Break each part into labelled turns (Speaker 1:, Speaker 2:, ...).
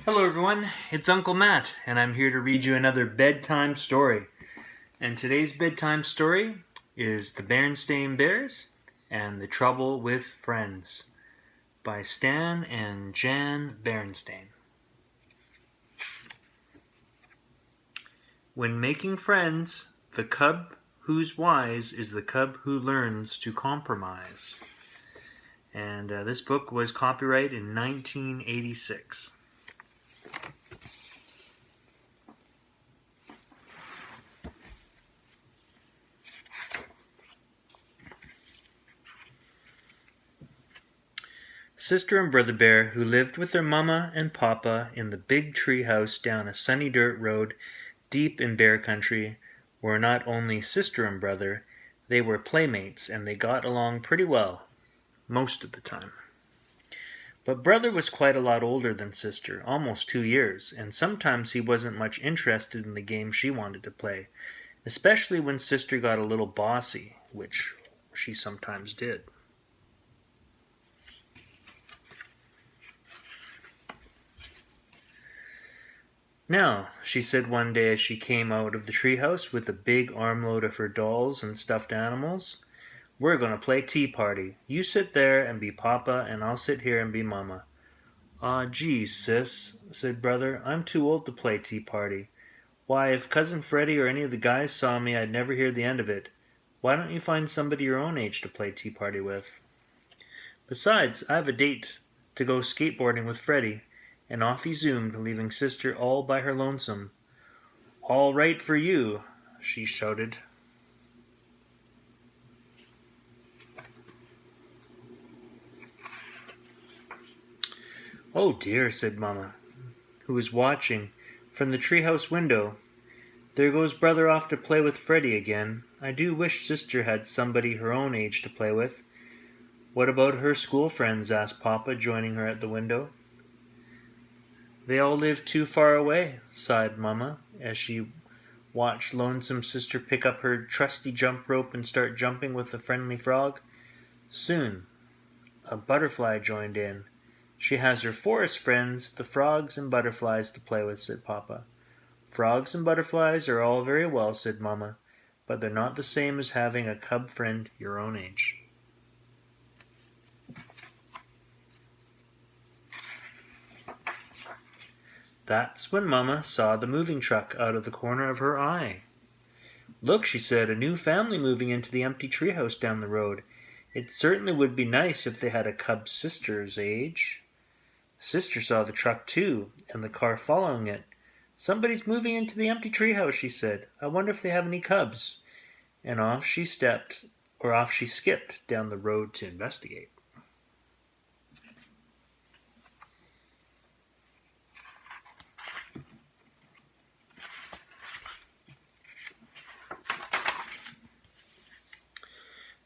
Speaker 1: Hello everyone, it's Uncle Matt, and I'm here to read you another bedtime story. And today's bedtime story is The Berenstain Bears and the Trouble with Friends by Stan and Jan Berenstain. When making friends, the cub who's wise is the cub who learns to compromise. And this book was copyrighted in 1986. Sister and Brother Bear, who lived with their mama and papa in the big tree house down a sunny dirt road deep in bear country, were not only sister and brother, they were playmates and they got along pretty well, most of the time. But Brother was quite a lot older than Sister, almost 2 years, and sometimes he wasn't much interested in the game she wanted to play, especially when Sister got a little bossy, which she sometimes did. "Now," she said one day as she came out of the treehouse with a big armload of her dolls and stuffed animals, "we're going to play tea party. You sit there and be Papa, and I'll sit here and be Mama." "Aw, geez, sis," said Brother, "I'm too old to play tea party. Why, if Cousin Freddie or any of the guys saw me, I'd never hear the end of it. Why don't you find somebody your own age to play tea party with? Besides, I have a date to go skateboarding with Freddie." And off he zoomed, leaving Sister all by her lonesome. "All right for you," she shouted. "Oh dear," said Mama, who was watching from the treehouse window. "There goes Brother off to play with Freddie again. I do wish Sister had somebody her own age to play with." "What about her school friends?" asked Papa, joining her at the window. "They all live too far away," sighed Mama, as she watched lonesome Sister pick up her trusty jump rope and start jumping with the friendly frog. Soon a butterfly joined in. "She has her forest friends, the frogs and butterflies, to play with," said Papa. "Frogs and butterflies are all very well," said Mama, "but they're not the same as having a cub friend your own age." That's when Mama saw the moving truck out of the corner of her eye. "Look," she said, "a new family moving into the empty treehouse down the road. It certainly would be nice if they had a cub sister's age." Sister saw the truck too, and the car following it. "Somebody's moving into the empty treehouse," she said. "I wonder if they have any cubs." And off she skipped down the road to investigate.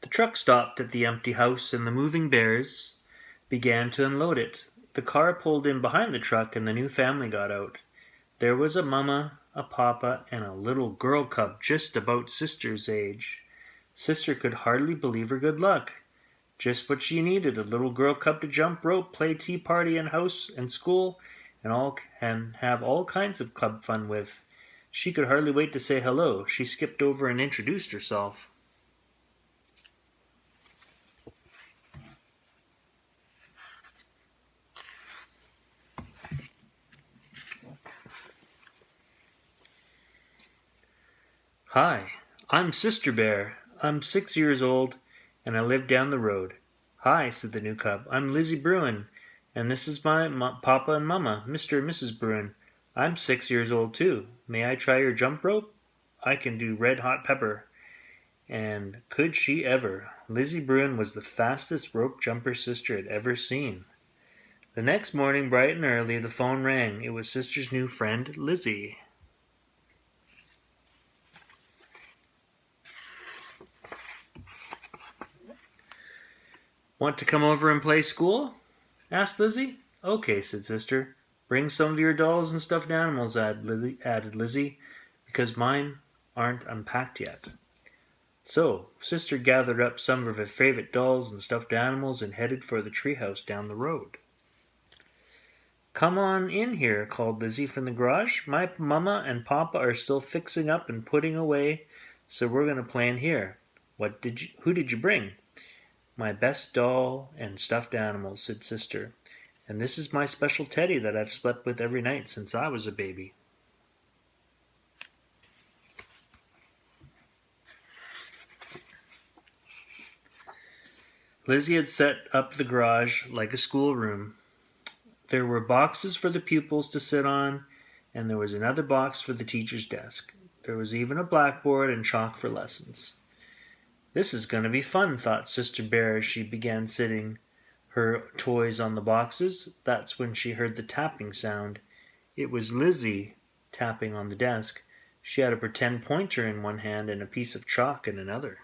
Speaker 1: The truck stopped at the empty house, and the moving bears began to unload it. The car pulled in behind the truck, and the new family got out. There was a mama, a papa, and a little girl cub just about Sister's age. Sister could hardly believe her good luck. Just what she needed, a little girl cub to jump rope, play tea party in house and school, and have all kinds of club fun with. She could hardly wait to say hello. She skipped over and introduced herself. "Hi, I'm Sister Bear. I'm 6 years old, and I live down the road." "Hi," said the new cub. "I'm Lizzie Bruin, and this is my papa and mama, Mr. and Mrs. Bruin. I'm 6 years old too. May I try your jump rope? I can do red hot pepper." And could she ever? Lizzie Bruin was the fastest rope jumper Sister had ever seen. The next morning, bright and early, the phone rang. It was Sister's new friend, Lizzie. "Want to come over and play school?" asked Lizzie. "Okay," said Sister. "Bring some of your dolls and stuffed animals," added Lizzie, "because mine aren't unpacked yet." So Sister gathered up some of her favorite dolls and stuffed animals and headed for the treehouse down the road. Come on in here, called Lizzie from the garage. My mama and papa are still fixing up and putting away, so we're going to play in here. Who did you bring? My best doll and stuffed animals, said Sister. And this is my special teddy that I've slept with every night since I was a baby. Lizzie had set up the garage like a schoolroom. There were boxes for the pupils to sit on, and there was another box for the teacher's desk. There was even a blackboard and chalk for lessons. This is going to be fun, thought Sister Bear as she began sitting her toys on the boxes. That's when she heard the tapping sound. It was Lizzie tapping on the desk. She had a pretend pointer in one hand and a piece of chalk in another.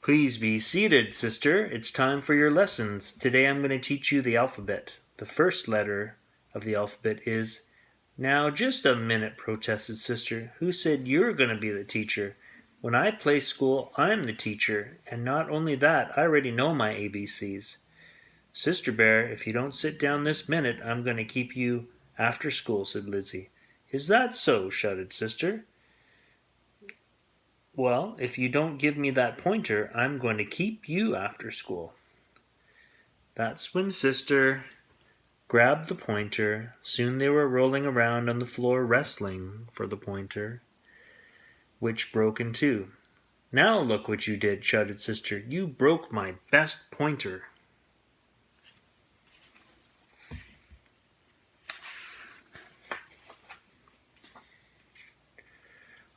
Speaker 1: Please be seated, Sister. It's time for your lessons. Today I'm going to teach you the alphabet. The first letter of the alphabet is... Now, just a minute, protested Sister. Who said you're going to be the teacher? When I play school, I'm the teacher. And not only that, I already know my ABCs. Sister Bear, if you don't sit down this minute, I'm going to keep you after school, said Lizzie. Is that so? Shouted Sister. Well, if you don't give me that pointer, I'm going to keep you after school. That's when Sister grabbed the pointer. Soon they were rolling around on the floor wrestling for the pointer, which broke in two. Now look what you did, shouted Sister. You broke my best pointer.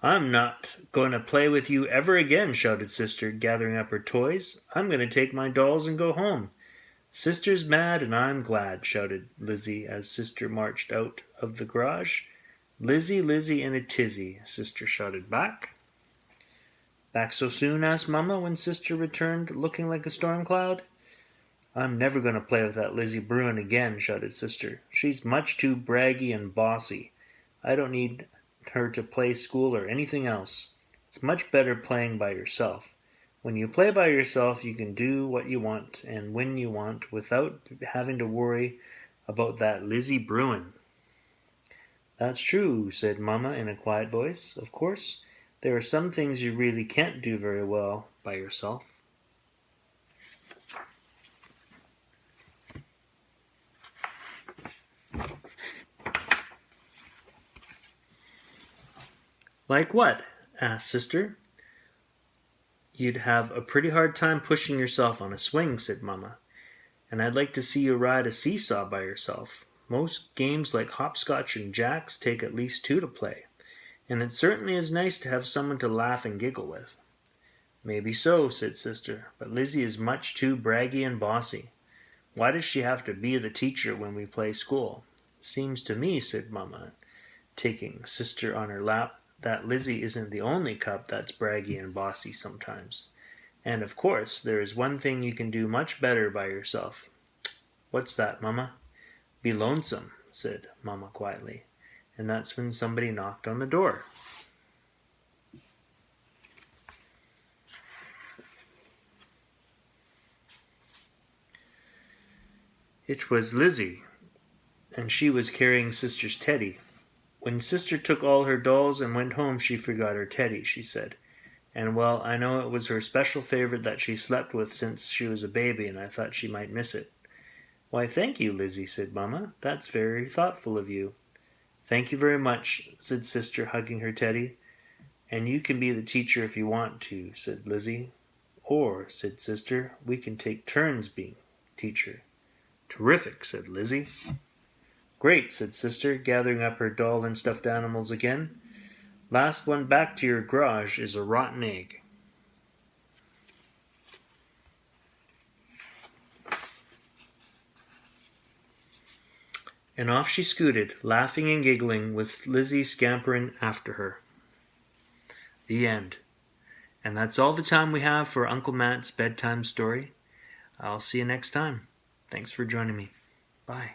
Speaker 1: I'm not going to play with you ever again, shouted Sister, gathering up her toys. I'm going to take my dolls and go home. Sister's mad and I'm glad, shouted Lizzie as Sister marched out of the garage. Lizzie, Lizzie in a tizzy, Sister shouted back. Back so soon? Asked Mama when Sister returned, looking like a storm cloud. I'm never going to play with that Lizzie Bruin again, shouted Sister. She's much too braggy and bossy. I don't need her to play school or anything else. It's much better playing by yourself. When you play by yourself, you can do what you want and when you want without having to worry about that Lizzie Bruin. That's true, said Mama in a quiet voice. Of course, there are some things you really can't do very well by yourself. Like what? Asked Sister. You'd have a pretty hard time pushing yourself on a swing, said Mama. And I'd like to see you ride a seesaw by yourself. Most games like hopscotch and jacks take at least two to play. And it certainly is nice to have someone to laugh and giggle with. Maybe so, said Sister, but Lizzie is much too braggy and bossy. Why does she have to be the teacher when we play school? Seems to me, said Mama, taking Sister on her lap, that Lizzie isn't the only cup that's braggy and bossy sometimes. And of course, there is one thing you can do much better by yourself. What's that, Mama? Be lonesome, said Mama quietly. And that's when somebody knocked on the door. It was Lizzie, and she was carrying Sister's teddy. When Sister took all her dolls and went home, she forgot her teddy, she said. And well, I know it was her special favorite that she slept with since she was a baby, and I thought she might miss it. Why, thank you, Lizzie, said Mama. That's very thoughtful of you. Thank you very much, said Sister, hugging her teddy. And you can be the teacher if you want to, said Lizzie. Or, said Sister, we can take turns being teacher. Terrific, said Lizzie. Great, said Sister, gathering up her doll and stuffed animals again. Last one back to your garage is a rotten egg. And off she scooted, laughing and giggling, with Lizzie scampering after her. The end. And that's all the time we have for Uncle Matt's bedtime story. I'll see you next time. Thanks for joining me. Bye.